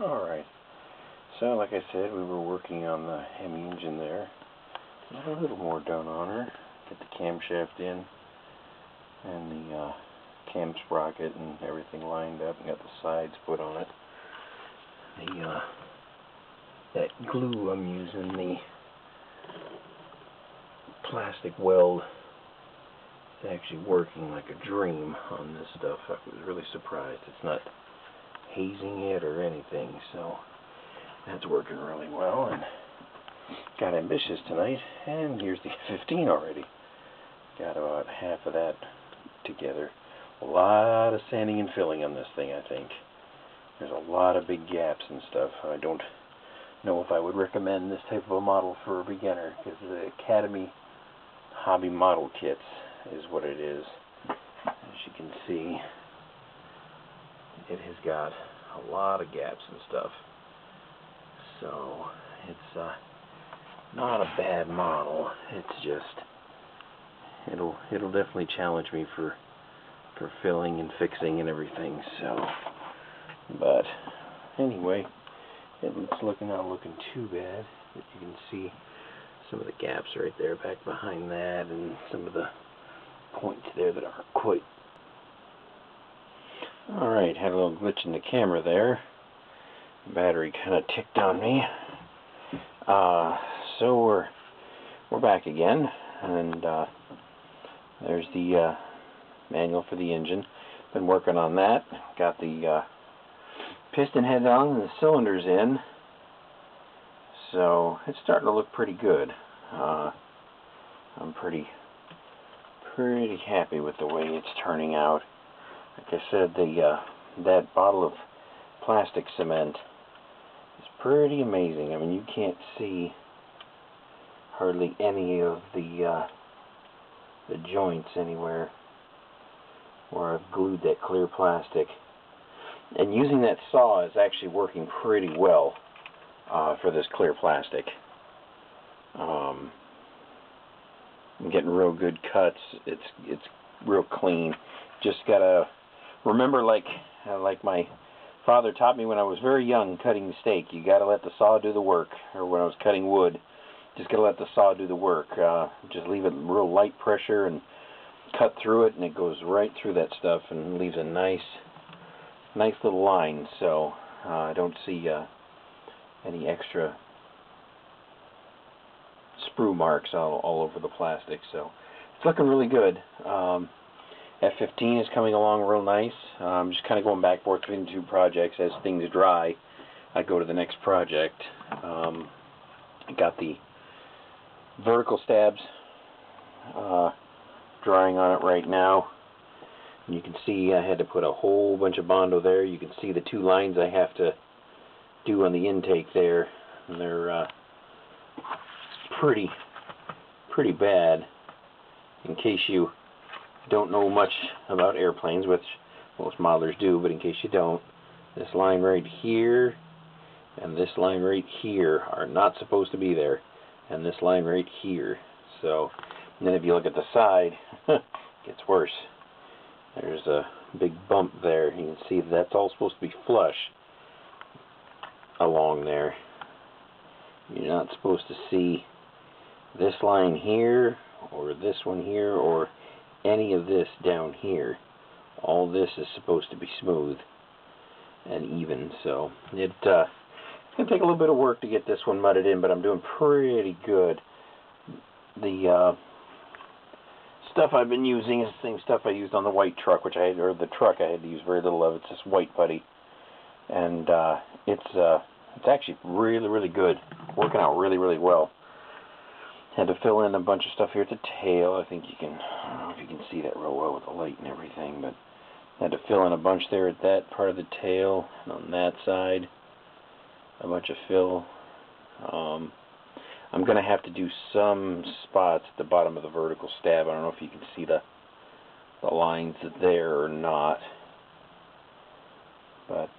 Alright, so like I said, we were working on the Hemi engine there. Got a little more done on her. Get the camshaft in and the cam sprocket and everything lined up, and got the sides put on it. That glue I'm using, the plastic weld, is actually working like a dream on this stuff. I was really surprised. It's not hazing it or anything, so that's working really well. And got ambitious tonight, and here's the 15 already. Got about half of that together. A lot of sanding and filling on this thing, I think. There's a lot of big gaps and stuff. I don't know if I would recommend this type of a model for a beginner, because the Academy Hobby Model Kits is what it is. As you can see, it has got a lot of gaps and stuff. So it's not a bad model. It's just it'll definitely challenge me for filling and fixing and everything. So, but anyway, it's not looking too bad. But you can see some of the gaps right there back behind that, and some of the points there that aren't quite. Alright, had a little glitch in the camera there. The battery kind of ticked on me. So we're back again, and there's the manual for the engine. Been working on that. Got the piston head on and the cylinders in, so it's starting to look pretty good. I'm pretty happy with the way it's turning out. Like I said, that bottle of plastic cement is pretty amazing. I mean, you can't see hardly any of the joints anywhere where I've glued that clear plastic. And using that saw is actually working pretty well for this clear plastic. I'm getting real good cuts. It's real clean. Just gotta remember, like my father taught me when I was very young cutting steak, you gotta let the saw do the work. Or when I was cutting wood, just gotta let the saw do the work. Just leave it real light pressure and cut through it, and it goes right through that stuff and leaves a nice little line. So I don't see any extra sprue marks all over the plastic. So it's looking really good. F15 is coming along real nice. I'm just kind of going back and forth between the two projects. As things dry, I go to the next project. I got the vertical stabs drying on it right now. And you can see I had to put a whole bunch of Bondo there. You can see the two lines I have to do on the intake there. And they're pretty bad. In case you don't know much about airplanes, which most modelers do, but in case you don't, this line right here and this line right here are not supposed to be there, and this line right here. So, and then if you look at the side, it gets worse. There's a big bump there. You can see that's all supposed to be flush along there. You're not supposed to see this line here, or this one here, or any of this down here. All this is supposed to be smooth and even. So it's going to take a little bit of work to get this one mudded in, but I'm doing pretty good. The stuff I've been using is the same stuff I used on the white truck, or the truck I had to use very little of. It's this white putty, and it's actually really good, working out really well. Had to fill in a bunch of stuff here at the tail. I think you can, I don't know if you can see that real well with the light and everything, but had to fill in a bunch there at that part of the tail, and on that side a bunch of fill. I'm going to have to do some spots at the bottom of the vertical stab. I don't know if you can see the lines there or not, but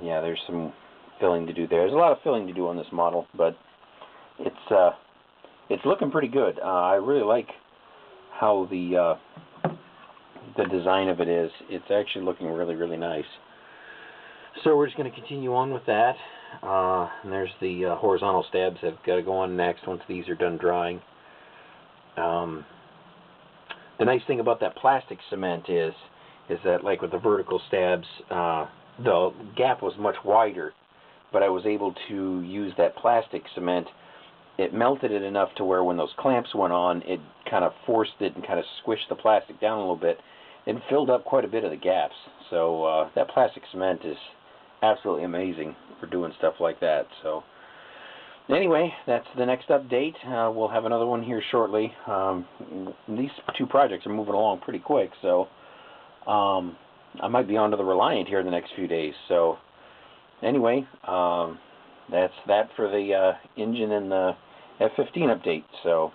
yeah, there's some filling to do there. There's a lot of filling to do on this model, but it's looking pretty good. I really like how the design of it is. It's actually looking really nice. So we're just going to continue on with that. And there's the horizontal stabs that have got to go on next once these are done drying. The nice thing about that plastic cement is that, like with the vertical stabs, the gap was much wider, but I was able to use that plastic cement. It melted it enough to where when those clamps went on, it kind of forced it and kind of squished the plastic down a little bit and filled up quite a bit of the gaps. So that plastic cement is absolutely amazing for doing stuff like that. So anyway, that's the next update. We'll have another one here shortly. These two projects are moving along pretty quick, so I might be onto the Reliant here in the next few days. So anyway, that's that for the engine and the F-15 update. So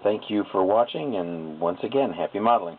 thank you for watching, and once again, happy modeling.